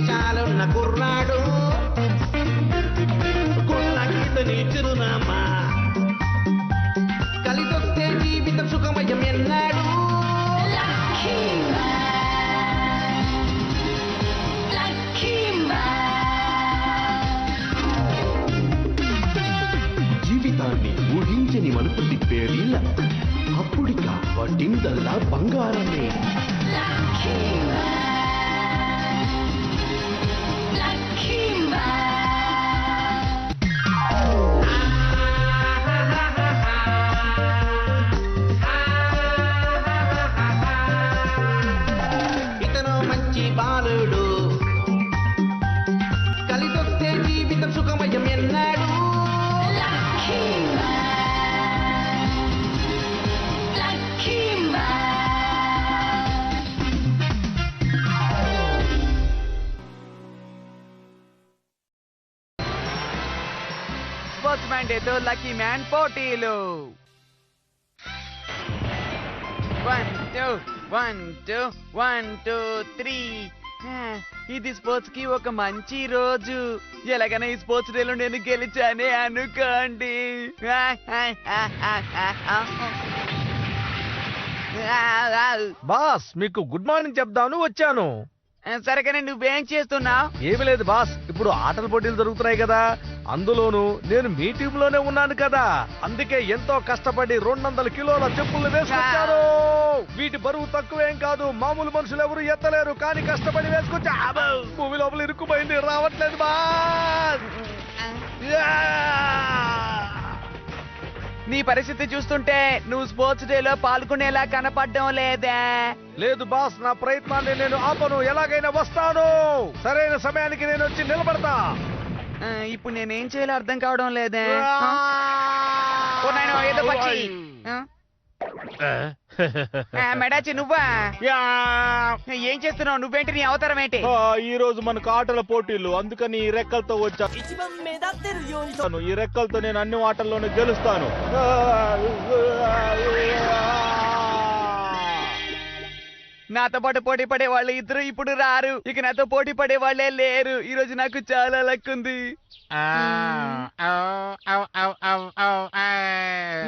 మీసాలున్న కుర్రాడు గుళ్ళకితని చిరునామా కలిసొస్తే జీవితం సుఖమయం ఎన్నాడు జీవితాన్ని ఊహించని మలుపు తిప్పేది అప్పుడిక వడ్డిందల్లా బంగారమే ఇతను మంచి బాలుడు కలిసొస్తే జీవితం సుఖమయం ఎన్నాడు స్పోర్ట్స్‌మ్యాన్ డేతో లక్కీ మ్యాన్ పోటీలు 1 2 1 2 1 2 3 ఇది స్పోర్ట్స్ కి ఒక మంచి రోజు. ఎలాగైనా ఈ స్పోర్ట్స్ డేలో నేను గెలిచానే అనుకోండి. బాస్ మీకు గుడ్ మార్నింగ్ చెప్దామని వచ్చాను. సరే కానీ నువ్వేం చేస్తున్నావు? ఏమి లేదు బాస్, ఇప్పుడు ఆటల పోటీలు జరుగుతున్నాయి కదా, అందులోను నేను మీ టీమ్ లోనే ఉన్నాను కదా, అందుకే ఎంతో కష్టపడి 200 కిలోల చెప్పులు వేసుకొచ్చాను. వీటి బరువు తక్కువేం కాదు, మామూలు మనుషులు ఎవరు ఎత్తలేరు, కానీ కష్టపడి వేసుకొచ్చా. భూమి లోపల ఇరుక్కుపోయింది, రావట్లేదు బాస్. నీ పరిస్థితి చూస్తుంటే నువ్వు స్పోర్ట్స్ డేలో పాల్గొనేలా కనపడడం లేదే. లేదు బాస్, నా ప్రయత్నాన్ని నేను ఆపను, ఎలాగైనా వస్తాను. సరైన సమయానికి నేను వచ్చి నిలబడతా. ఇప్పుడు నేనేం చేయాలో అర్థం కావడం లేదే. ఏదో పక్షి. మెడాచి నువ్వా? ఏం చేస్తున్నావు? నువ్వేంటి, నీ అవతారం ఏంటి? ఈ రోజు మనకు ఆటల పోటీలు, అందుకని ఈ రెక్కలతో వచ్చాను. ఈ రెక్కలతో నేను అన్ని ఆటల్లోనూ గెలుస్తాను. నాతో పాటు పోటీ పడే వాళ్ళు ఇద్దరు ఇప్పుడు రారు. ఇక నాతో పోటీ పడే వాళ్ళే లేరు. ఈ రోజు నాకు చాలా లక్ ఉంది.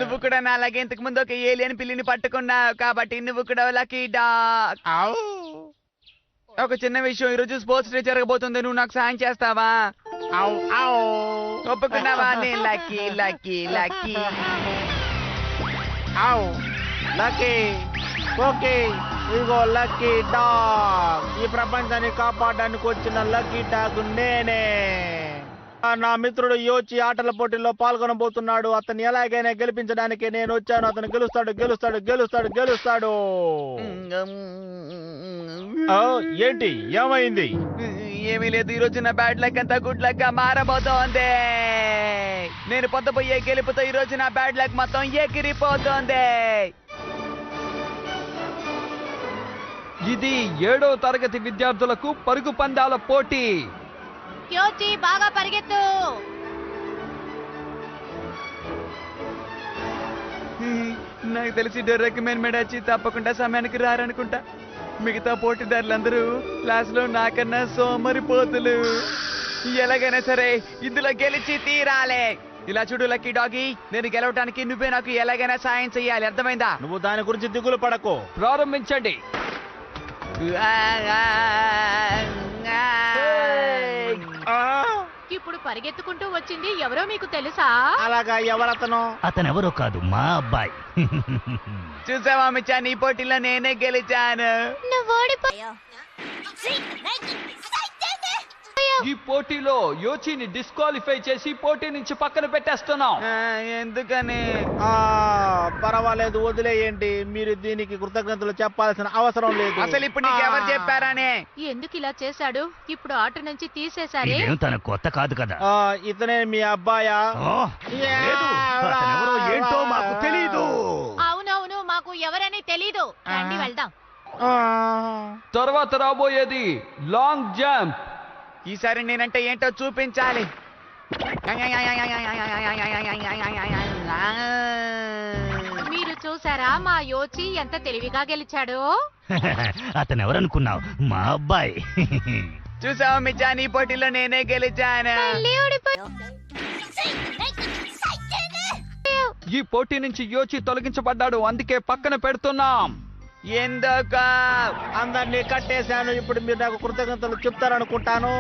నువ్వు కూడా నా అలాగే ఇంతకు ముందు ఒక ఏలియన్ పిల్లిని పట్టుకున్నావు, కాబట్టి నువ్వు కూడా లక్కీ డాగ్. ఒక చిన్న విషయం, ఈ రోజు స్పోర్ట్స్ డే జరగబోతుంది, నువ్వు నాకు సాయం చేస్తావా? ఒప్పుకున్నావా? నేను Lucky Lucky Lucky Lucky. Okay, ఇగో లక్కీ డాగ్. ఈ ప్రపంచాన్ని కాపాడడానికి వచ్చిన లక్కీ డాగ్ నేనే. నా మిత్రుడు యోచి ఆటల పోటీల్లో పాల్గొనబోతున్నాడు. అతన్ని ఎలాగైనా గెలిపించడానికి నేను వచ్చాను. అతను గెలుస్తాడు గెలుస్తాడు గెలుస్తాడు గెలుస్తాడు. ఏంటి, ఏమైంది? ఏమీ లేదు, ఈ రోజు నా బ్యాడ్ లక్ అంతా గుడ్ లక్ గా మారబోతోంది. నేను పొందబోయే గెలుపుతో ఈ రోజు నా బ్యాడ్ లక్ మొత్తం ఎగిరిపోతోంది. ఇది 7వ తరగతి విద్యార్థులకు పరుగు పందాల పోటీ. యోచి బాగా పరిగెత్తు. నాకు తెలిసి డొర్రెక్మెన్ మెడాచి తప్పకుండా సమయానికి రారనుకుంటా. మిగతా పోటీదారులందరూ క్లాస్ లో నాకన్నా సోమరిపోతులు. ఎలాగైనా సరే ఇందులో గెలిచి తీరాలే. ఇలా చూడు లక్కీ డాగి, నేను గెలవటానికి నువ్వే నాకు ఎలాగైనా సాయం చెయ్యాలి, అర్థమైందా? నువ్వు దాని గురించి దిగులు పడకు, ప్రారంభించండి. ఇప్పుడు పరిగెత్తుకుంటూ వచ్చింది ఎవరో మీకు తెలుసా? అలాగా, ఎవరతను? అతనెవరో కాదు, మా అబ్బాయి. చూసావా మిచ్చా, నీ పోటీలో నేనే గెలిచాను. నువ్వు ఓడిపోయావు. ఈ పోటీలో యోచిని డిస్క్వాలిఫై చేసి పోటీ నుంచి పక్కన పెట్టేస్తున్నాం. ఎందుకని? పర్వాలేదు, వదిలేయండి. మీరు దీనికి కృతజ్ఞతలు చెప్పాల్సిన అవసరం లేదు. అసలు ఇప్పుడు నీకు ఎవరు చెప్పారనే? ఎందుకు ఇలా చేశాడు? ఇప్పుడు ఆట నుంచి తీసేశారే. ఇదేం తన కొత్త కాదు కదా. ఇతనే మీ అబ్బాయా? లేదు, అతనెవరో ఏంటో మాకు తెలీదు. అవునవును, మాకు ఎవరని తెలీదు. రండి వెళ్దాం. తర్వాత రాబోయేది లాంగ్ జంప్. ఈసారి నేనంటే ఏంటో చూపించాలి. మీరు చూసారా మా యోచి ఎంత తెలివిగా గెలిచాడో? అతనెవరనుకున్నావు? మా అబ్బాయి. చూసావా మిచ్చాన్, ఈ పోటీలో నేనే గెలిచాను. ఈ పోటీ నుంచి యోచి తొలగించబడ్డాడు, అందుకే పక్కన పెడుతున్నాం. ఎందుకు? అందరినీ కట్టేశాను. ఇప్పుడు మీరు నాకు కృతజ్ఞతలు చెప్తారనుకుంటాను.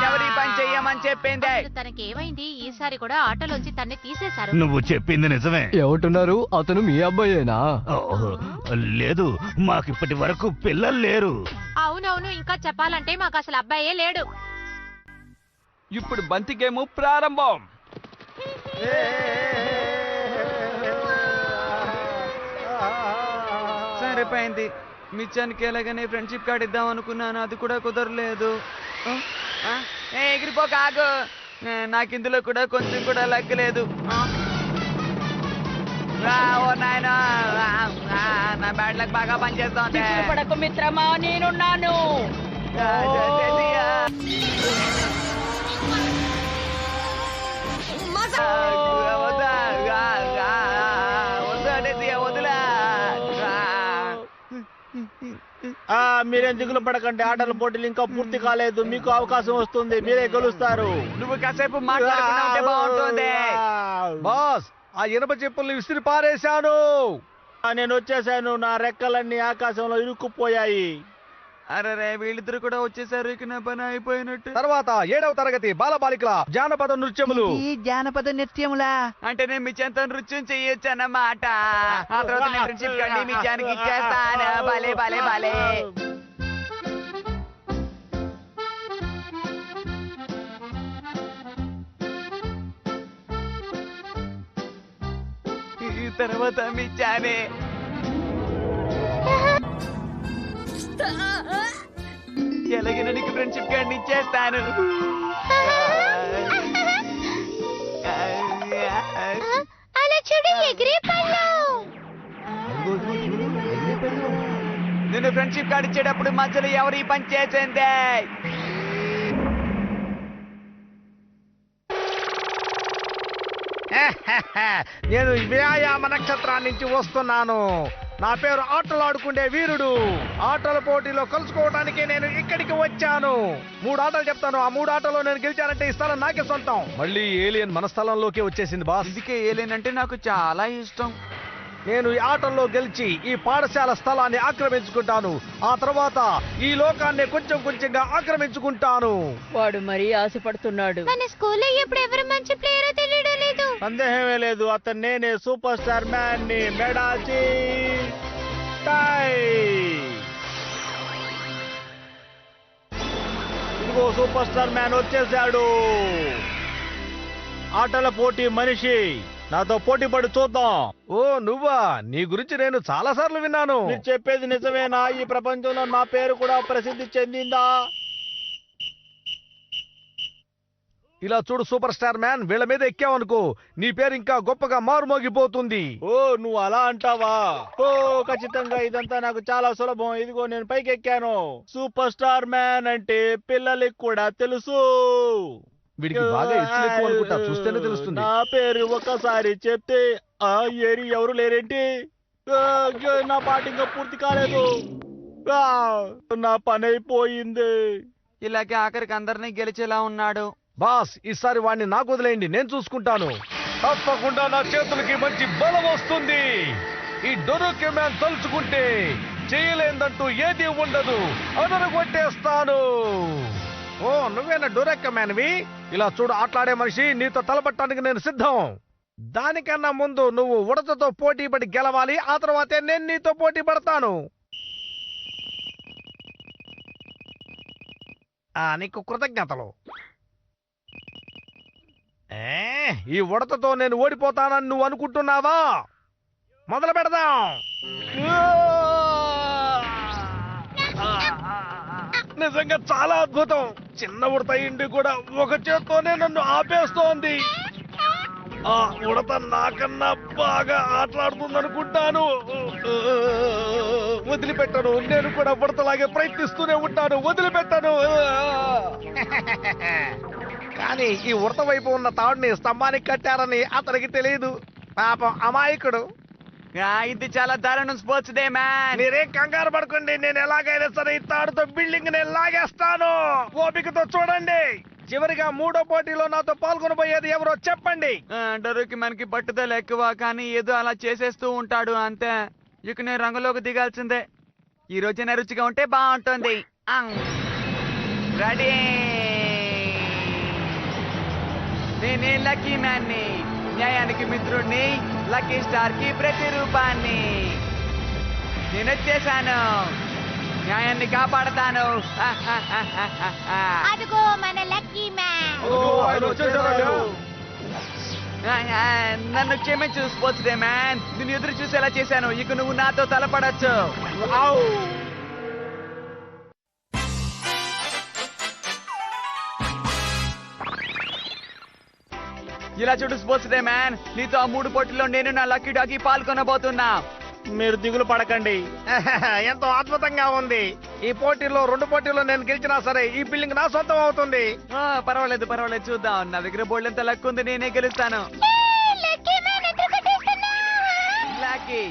ఎవరి పని చెయ్యమని చెప్పింది? అసలు తనకి ఏమైంది? ఈసారి కూడా ఆటలోంచి తన్ని తీసేశారు. నువ్వు చెప్పింది నిజమే. ఏమంటున్నారు? అతను మీ అబ్బాయేనా? ఓ, లేదు, మాకిప్పటి వరకు పిల్లలు లేరు. అవునవును, ఇంకా చెప్పాలంటే మాకు అసలు అబ్బాయే లేడు. ఇప్పుడు బంతి గేమ్ ప్రారంభం. సరిపోయింది. మిచ్చానికి ఎలాగనే ఫ్రెండ్షిప్ కార్డ్ ఇద్దాం అనుకున్నాను, అది కూడా కుదరలేదు. ఎగిరిపోక ఆగు. నాకు ఇందులో కూడా కొంచెం కూడా లెక్కలేదు. ఓ నాయనా, నా బ్యాడ్ లక్ బాగా పనిచేస్తోంది. పడకు మిత్రమా, నేనున్నాను. మీరేం దిగులు పడకండి. ఆటల పోటీలు ఇంకా పూర్తి కాలేదు. మీకు అవకాశం వస్తుంది. మీరే గెలుస్తారు. నువ్వు కాసేపు మాట్లాడుకుంటా ఉంటే బాగుంటుంది. బాస్, ఆ ఇనుప చెప్పుల్ని విసిరి పారేశాను. నేను వచ్చేసాను. నా రెక్కలన్నీ ఆకాశంలో ఇరుక్కుపోయాయి. అరే, వీళ్ళిద్దరు కూడా వచ్చేసారు. ఇక నా పని అయిపోయినట్టు. తర్వాత 7వ తరగతి బాలబాలికల జానపద నృత్యములు. జానపద నృత్యములా అంటే నేను మిచ్చాన్తో నృత్యం చెయ్యొచ్చు అన్నమాట. ఆ తర్వాత నేను ఫ్రెండ్షిప్ కండి మిచ్చానికి ఇచ్చేస్తాను. భలే భలే భలే. ఈ తర్వాత మిచ్చానే ఎలాగైనా నీకు ఫ్రెండ్షిప్ కార్డు ఇచ్చేస్తాను. అలా చూడు, ఎగిరే పళ్ళు. నేను ఫ్రెండ్షిప్ కార్డు ఇచ్చేటప్పుడు మధ్యలో ఎవరు ఈ పని చేసింది? నేను వ్యాయామ నక్షత్రాన్ని నుంచి వస్తున్నాను. నా పేరు ఆటలు ఆడుకునే వీరుడు. ఆటల పోటీలో కలుసుకోవడానికి నేను ఇక్కడికి వచ్చాను. 3 ఆటలు చెప్తాను. ఆ 3 ఆటల్లో నేను గెలిచానంటే ఈ స్థలం నాకే సొంతం. మళ్ళీ ఏలియన్ మన స్థలంలోకి వచ్చేసింది బాస్. అందుకే ఏలేనంటే నాకు చాలా ఇష్టం. నేను ఈ ఆటల్లో గెలిచి ఈ పాఠశాల స్థలాన్ని ఆక్రమించుకుంటాను. ఆ తర్వాత ఈ లోకాన్ని కొంచెం కొంచెంగా ఆక్రమించుకుంటాను. వాడు మరీ ఆశపడుతున్నాడు. మన స్కూల్లో ఎప్పుడు ఎవరు మంచి ప్లేయరో తెలియడం లేదు. సందేహమే లేదు, అతను నేనే, సూపర్ స్టార్ మ్యాన్ ని. మెడాచి టై. ఇదిగో సూపర్ స్టార్ మ్యాన్ వచ్చేసాడు. ఆటల పోటీ మనిషి, నాతో పోటీ పడి చూద్దాం. ఓ నువ్వా? నీ గురించి నేను చాలా సార్లు విన్నాను. మీరు చెప్పేది నిజమేనా? ఈ ప్రపంచంలో నా పేరు కూడా ప్రసిద్ధి చెందిందా? ఇలా చూడు సూపర్ స్టార్ మ్యాన్, వీళ్ళ మీద ఎక్కావనుకో నీ పేరు ఇంకా గొప్పగా మారుమోగిపోతుంది. ఓ నువ్వు అలా అంటావా? ఓ ఖచ్చితంగా, ఇదంతా నాకు చాలా సులభం. ఇదిగో నేను పైకి ఎక్కాను. సూపర్ స్టార్ మ్యాన్ అంటే పిల్లలకి కూడా తెలుసు. వీడికి బాగా ఎత్తులు ఎక్కువ అనుకుంటా, చూస్తేనే తెలుస్తుంది. నా పేరు ఒకసారి చెప్తే ఆ ఏరి ఎవరు లేరేంటి? నా పాట ఇంకా పూర్తి కాలేదు. నా పని అయిపోయింది. ఇలాగే ఆఖరికి అందరినీ గెలిచేలా ఉన్నాడు. బాస్, ఈసారి వాడిని నాకు వదిలేయండి, నేను చూసుకుంటాను. తప్పకుండా నా చేతులకి మంచి బలం వస్తుంది. ఈ డొరొకే మ్యాన్ తలుచుకుంటే చేయలేదంటూ ఏది ఉండదు. అదను కొట్టేస్తాను. ఓ నువ్వేనా డొరొకే మ్యాన్వి? ఇలా చూడు ఆటలాడే మనిషి, నీతో తలపట్టడానికి నేను సిద్ధం. దానికన్నా ముందు నువ్వు ఉడతతో పోటీ పడి గెలవాలి. ఆ తర్వాతే నేను నీతో పోటీ పడతాను. నీకు కృతజ్ఞతలు. ఈ ఉడతతో నేను ఓడిపోతానని నువ్వు అనుకుంటున్నావా? మొదలు పెడదాం. నిజంగా చాలా అద్భుతం. చిన్న ఉడత ఇండి కూడా ఒక చేత్తోనే నన్ను ఆపేస్తోంది. ఆ ఉడత నాకన్నా బాగా ఆటలాడుతుంది అనుకుంటాను. వదిలిపెట్టను. నేను కూడా ఉడతలాగే ప్రయత్నిస్తూనే ఉంటాను. వదిలిపెట్టను. కానీ ఈ ఉడత వైపు ఉన్న తాడుని స్తంభానికి కట్టారని అతనికి తెలియదు. పాపం అమాయకుడు. ఇది చాలా దారుణం స్పోర్ట్స్ డే మ్యాన్. మీరేం కంగారు పడుకోండి, నేను ఎలాగైనా సరే ఈ తాడుతో బిల్డింగ్ ని లాగేస్తాను. ఓపికతో చూడండి. చివరిగా 3వ పోటీలో నాతో పాల్గొనబోయేది ఎవరో చెప్పండి. డరుకి మనకి పట్టుదల ఎక్కువ, కానీ ఏదో అలా చేసేస్తూ ఉంటాడు అంతే. ఇక నేను రంగులోకి దిగాల్సిందే. ఈ రోజైనా రుచిగా ఉంటే బాగుంటుంది. రెడీ. నేనే లక్కీ మ్యాన్ ని, న్యాయానికి మిత్రుడిని, లక్కీ స్టార్ కి ప్రతిరూపాన్ని. నేను వచ్చేసాను, న్యాయాన్ని కాపాడతాను. అదిగో మన లక్కీ మ్యాన్. నన్ను క్షమించు స్పోర్ట్స్ డే మ్యాన్. నేను ఎదురు చూసేలా చేశాను. ఇక నువ్వు నాతో తలపడచ్చు. ఇలా చూడు స్పోర్ట్స్ డే మ్యాన్, నీతో ఆ 3 పోటీల్లో నేను నా లక్కీ డాగి పాల్గొనబోతున్నా. మీరు దిగులు పడకండి. ఎంతో అద్భుతంగా ఉంది. ఈ పోటీలో 2 పోటీల్లో నేను గెలిచినా సరే ఈ బిల్డింగ్ నా సొంతం అవుతుంది. పర్వాలేదు పర్వాలేదు, చూద్దాం. నా దగ్గర బోల్డ్ ఎంత లక్ ఉంది, నేనే గెలుస్తాను. లక్కీ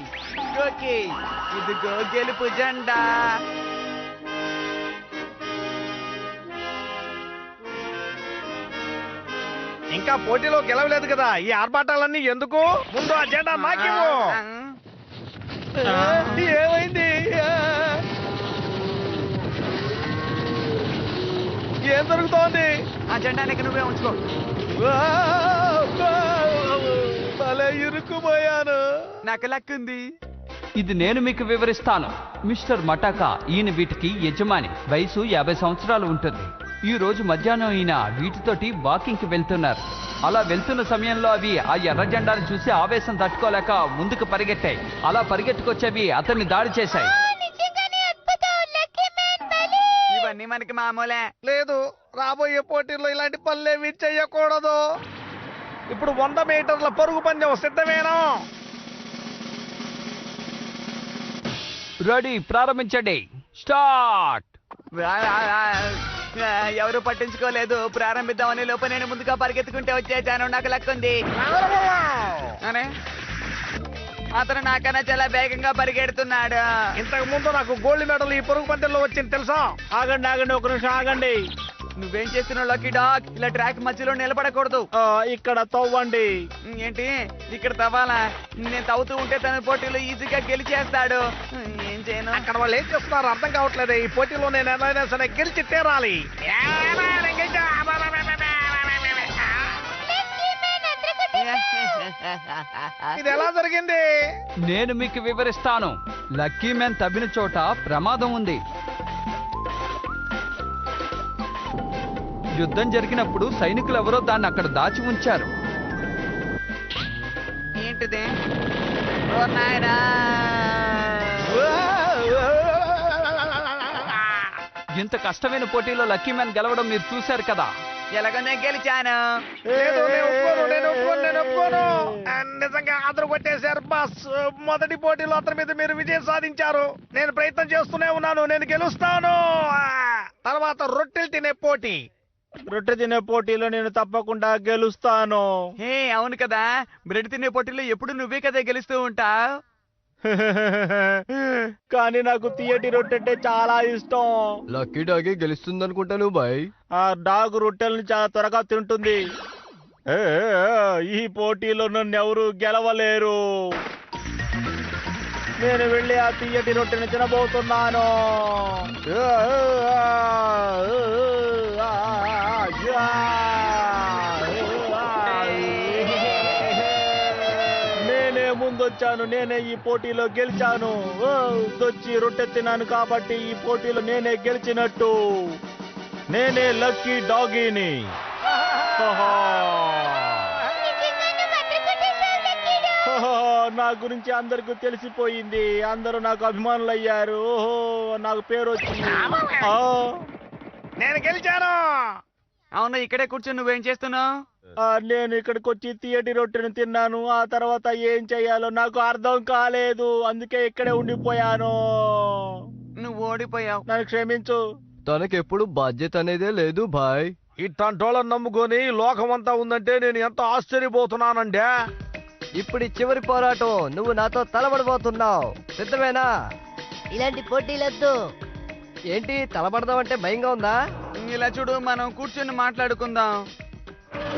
గోకి, ఇదిగో గెలుపు జెండా. ఇంకా పోటీలో గెలవలేదు కదా, ఈ ఆర్భాటాలన్నీ ఎందుకు? ముందు ఆ జెండా నాకివ్వు. ఏమైంది? ఏం జరుగుతోంది? ఆ జెండానికి నువ్వే ఉంచుకో. భలే ఇరుక్కుపోయాను. నాకు లక్ ఉంది. ఇది నేను మీకు వివరిస్తాను. మిస్టర్ మటాకా, ఈయన వీటికి యజమాని. వయసు 50 సంవత్సరాలు ఉంటుంది. ఈ రోజు మధ్యాహ్నం ఈయన వీటితోటి వాకింగ్ కి వెళ్తున్నారు. అలా వెళ్తున్న సమయంలో అవి ఆ ఎర్ర జెండాను చూసి ఆవేశం తట్టుకోలేక ముందుకు పరిగెట్టాయి. అలా పరిగెట్టుకొచ్చేవి అతన్ని దాడి చేశాయి. ఇవన్నీ మనకి మామూలే. లేదు, రాబోయే పోటీల్లో ఇలాంటి పనులేవి చెయ్యకూడదు. ఇప్పుడు 100 మీటర్ల పరుగు పందెం సిద్ధమేనా? రెడీ, ప్రారంభించండి. స్టార్ట్. ఎవరు పట్టించుకోలేదు. ప్రారంభిద్దామని లోపల నేను ముందుగా పరిగెత్తుకుంటే వచ్చేసాను. నాకు లక్ ఉంది. అనే అతను నాకన్నా చాలా వేగంగా పరిగెడుతున్నాడు. ఇంతకు ముందు నాకు గోల్డ్ మెడల్ ఈ పరుగు పందెంలో వచ్చింది తెలుసా? ఆగండి ఆగండి, ఒక నిమిషం ఆగండి. నువ్వేం చేస్తున్నావు లక్కీ డాగ్? ఇలా ట్రాక్ మధ్యలో నిలబడకూడదు. ఇక్కడ తవ్వండి. ఏంటి ఇక్కడ తవ్వాలా? నేను తవ్వుతూ ఉంటే తన పోటీలో ఈజీగా గెలిచేస్తాడు. ఏం చేయను? అక్కడ వాళ్ళు ఏం చేస్తున్నారు అర్థం కావట్లేదు. ఈ పోటీలో నేను ఎలా సరే గెలిచి తీరాలి. ఇది ఎలా జరిగింది? నేను మీకు వివరిస్తాను. లక్కీ మ్యాన్ తవ్విన చోట ప్రమాదం ఉంది. యుద్ధం జరిగినప్పుడు సైనికులు ఎవరో దాన్ని అక్కడ దాచి ఉంచారు. ఏంటిది? ఓ నాయనా! ఇంత కష్టమైన పోటీలో లక్కీ మ్యాన్ గెలవడం మీరు చూశారు కదా. ఎలాగో నేను గెలిచాను. లేదు, నేను ఒప్పుకోను. నిజంగా అతను కొట్టేశారు బాస్. మొదటి పోటీలో అతని మీద మీరు విజయం సాధించారు. నేను ప్రయత్నం చేస్తూనే ఉన్నాను. నేను గెలుస్తాను. తర్వాత రొట్టెలు తినే పోటీ. రొట్టె తినే పోటీలో నేను తప్పకుండా గెలుస్తాను. హే అవును కదా, బ్రెడ్ తినే పోటీలో ఎప్పుడు నువ్వే కదా గెలుస్తూ ఉంటావు. కానీ నాకు తియ్యటి రొట్టె అంటే చాలా ఇష్టం. లక్కీ డాగే గెలుస్తుంది అనుకుంటాను బాయ్. ఆ డాగ్ రొట్టెల్ని చాలా త్వరగా తింటుంది. ఈ పోటీలో నన్ను ఎవరు గెలవలేరు. నేను వెళ్ళి ఆ తియ్యటి రొట్టెని తినబోతున్నాను. నేనే ముందొచ్చాను. నేనే ఈ పోటీలో గెలిచాను. వచ్చి రొట్టె తిన్నాను కాబట్టి ఈ పోటీలో నేనే గెలిచినట్టు. నేనే లక్కీ డాగీని. నా గురించి అందరికి తెలిసిపోయింది. అందరూ నాకు అభిమానులు అయ్యారు. ఓహో, నాకు పేరు వచ్చింది. నేను గెలిచాను. అవును, ఇక్కడే కూర్చొని నువ్వేం చేస్తున్నావు? నేను ఇక్కడికి వచ్చి తియ్యటి రొట్టెను తిన్నాను. ఆ తర్వాత ఏం చెయ్యాలో నాకు అర్థం కాలేదు. అందుకే ఇక్కడే ఉండిపోయాను. నువ్వు ఓడిపోయావు. నన్ను క్షమించు. తనకెప్పుడు బాధ్యత అనేదే లేదు బాయ్. ఇట్టంటోళ్ళని నమ్ముకొని లోకమంతా ఉందంటే నేను ఎంత ఆశ్చర్యపోతున్నానండి. ఇప్పుడు ఈ చివరి పోరాటం నువ్వు నాతో తలబడబోతున్నావు. సిద్ధమేనా? ఇలాంటి పోటీలొద్దు. ఏంటి తలబడదామంటే భయంగా ఉందా? ఇలా చూడు, మనం కూర్చొని మాట్లాడుకుందాం.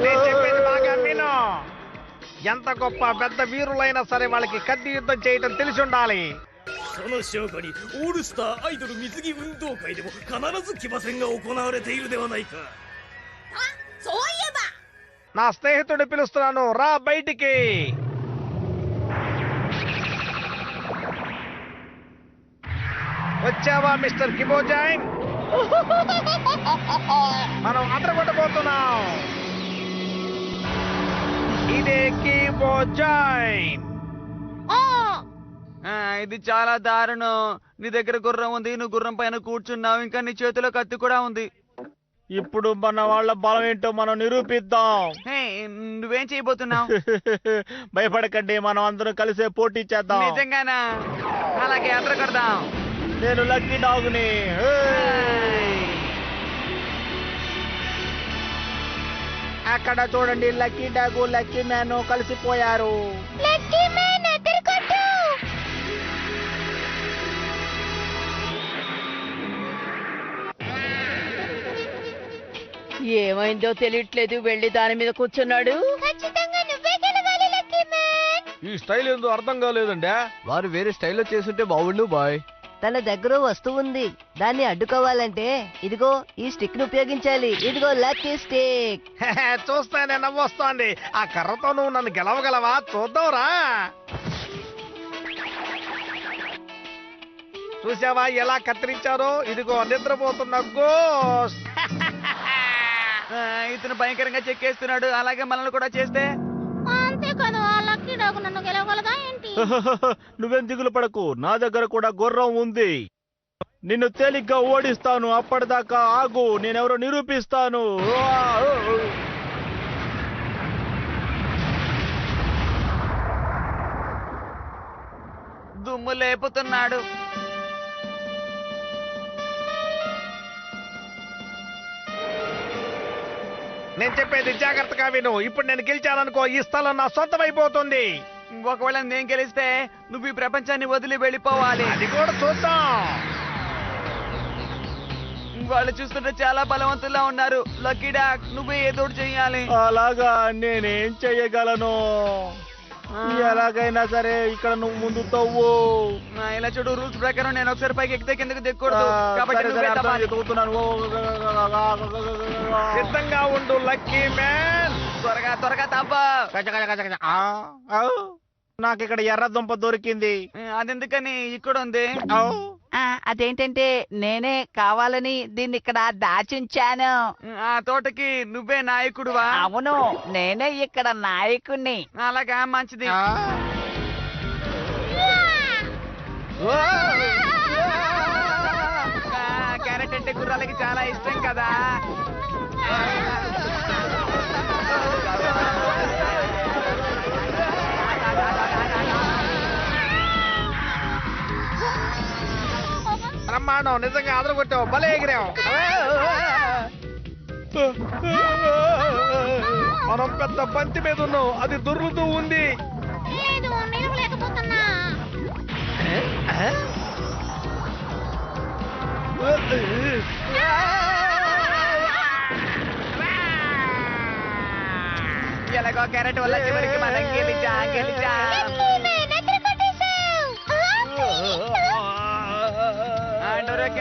నేను చెప్పేది బాగా విను. ఎంత గొప్ప పెద్ద వీరులైనా సరే వాళ్ళకి కత్తి యుద్ధం చేయటం తెలిసి ఉండాలి. その証拠にオールスターアイドル水着運動会でも必ず騎馬戦が行われているではないか。そういえば నా స్నేహితుడిని పిలుస్తున్నాను, రా బయటికి. వచ్చావా మిస్టర్ కిబోజాంగ్? మనం అదరగొట్టబోతున్నాం. ఇదే కిబోజాంగ్. ఇది చాలా దారుణం. నీ దగ్గర గుర్రం ఉంది, నువ్వు గుర్రం పైన కూర్చున్నావు, ఇంకా నీ చేతిలో కత్తి కూడా ఉంది. ఇప్పుడు మన వాళ్ళ బలం ఏంటో మనం నిరూపిద్దాం. హే, నువ్వేం చేయబోతున్నావు? భయపడకండి, మనం అందరం కలిసే పోటీ చేద్దాం. నిజంగానా? అలాగే అదర కొడదాం. నేను లక్కీ డాగ్ని. అక్కడ చూడండి, లక్కీ డాగ్ లక్కీ మ్యాన్ కలిసిపోయారు. ఏమైందో తెలియట్లేదు. వెళ్ళి దాని మీద కూర్చున్నాడు. ఖచ్చితంగా నువ్వే గెలవాలి లక్కీ మ్యాన్. ఈ స్టైల్ ఏందో అర్థం కాలేదండి. వారు వేరే స్టైల్లో చేస్తుంటే బాగుండు బాయ్. తన దగ్గర వస్తువు ఉంది, దాన్ని అడ్డుకోవాలంటే ఇదిగో ఈ స్టిక్ ను ఉపయోగించాలి. ఇదిగో లక్కీ స్టిక్. చూస్తేనే నవ్వొస్తోంది. ఆ కర్రతో నువ్వు నన్ను గెలవగలవా? చూద్దాంరా. చూసావా ఎలా కత్తిరించారో? ఇదిగో నిద్రపోతున్న గోస్ట్. ఇతను భయంకరంగా చెక్కేస్తున్నాడు. అలాగే మనల్ని కూడా చేస్తే? అంతేకాదు, ఆ లక్కీ డాగ్ నన్ను గెలవగలదా ఏంటి? నువ్వేం దిగులు పడకు, నా దగ్గర కూడా గుర్రం ఉంది. నిన్ను తేలిగ్గా ఓడిస్తాను. అప్పటిదాకా ఆగు, నేనెవరో నిరూపిస్తాను. దుమ్ము లేపుతున్నాడు. నేను చెప్పేది జాగ్రత్తగా విను. ఇప్పుడు నేను గెలిచాననుకో, ఈ స్థలం నా సొంతమైపోతుంది. ఒకవేళ నేను గెలిస్తే నువ్వు ఈ ప్రపంచాన్ని వదిలి వెళ్ళిపోవాలి. అది కూడా చూద్దాం. వాళ్ళు చూస్తుంటే చాలా బలవంతుల్లా ఉన్నారు. లక్కీ డాగ్, నువ్వే ఏదో ఒకటి చెయ్యాలి. అలాగా, నేనేం చెయ్యగలను? ఎలాగైనా సరే ఇక్కడ నువ్వు ముందు తవ్వు. ఇలా చూడు, రూల్స్ ప్రకారం నేను ఒకసారి పైకి ఎక్కితే కిందకి దిక్కకూడదు. కాబట్టి నువ్వే తవ్వాలి. సిద్ధంగా ఉండు లక్కీ మ్యాన్. త్వరగా త్వరగా తవ్వ. నాకు ఇక్కడ ఎర్ర దుంప దొరికింది. అదెందుకని ఇక్కడ ఉంది? అదేంటంటే నేనే కావాలని దీన్ని ఇక్కడ దాచుంచాను. ఆ తోటకి నువ్వే నాయకుడువా? అవును, నేనే ఇక్కడ నాయకుణ్ణి. అలాగా, మంచిది. క్యారెట్ అంటే గుర్రాలకి చాలా ఇష్టం కదా. బ్రహ్మాండం, నిజంగా అదరగొట్టావు, భలే ఎగిరావు. మనం పెద్ద బంతి మీద ఉన్నాం, అది దొర్లుతూ ఉంది. లేదు, నిలవలేకపోతున్నా. ఎలాగో క్యారెట్ వల్ల చివరికి మనం గెలిచాం. లక్కీ మ్యాన్, అదర కొట్టేశావ్.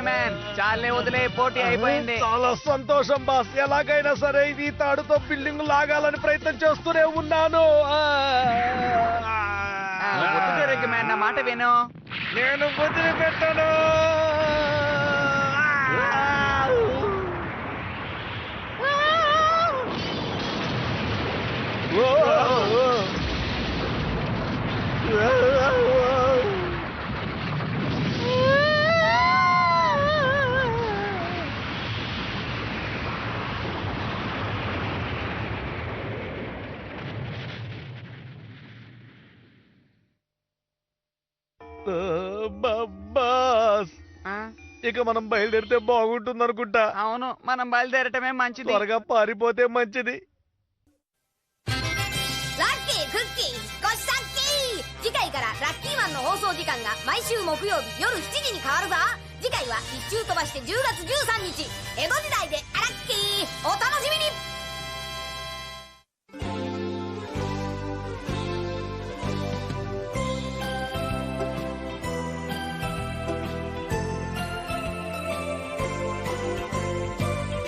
మ్యాన్, చాలే వదిలే, పోటీ అయిపోయింది. చాలా సంతోషం బాస్. ఎలాగైనా సరే ఇది తాడుతో బిల్డింగ్ లాగాలని ప్రయత్నం చేస్తూనే ఉన్నాను. మ్యాన్, నా మాట విను. నేను వదిలిపెట్టను. బాస్, ఇక మనం బయలుదేరితే బాగుంటుంది అనుకుంటా. అవును, మనం బయలుదేరటమే మంచిది. త్వరగా పారిపోతే మంచిది. లక్కీ クッキー引っ越しさっき。次回からラッキーマンの放送時間が毎週木曜日夜7時に変わるぞ。次回は一周飛ばして10月13日江戸時代でラッキー。お楽しみに。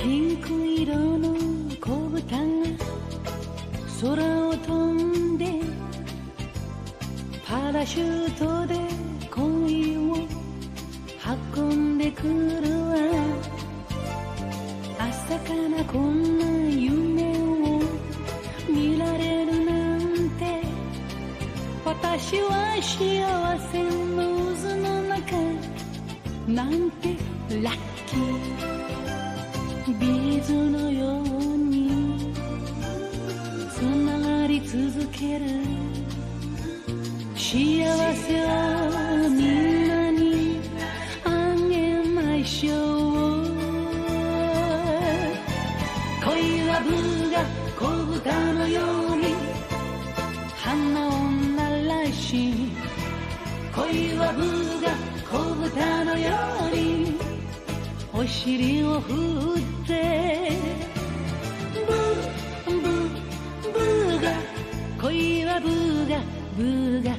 ピンク色の子豚が空を飛んでパラシュートで恋を運んでくるわ。朝からこんな夢を見られるなんて、私は幸せの渦の中なんてラッキー。ビーズのようにつながり続ける幸せをみんなにあげましょう。恋はブが子豚のように花を鳴らし、恋はブが子豚のようにお尻を振ってブーブーブーが恋はブーがブーが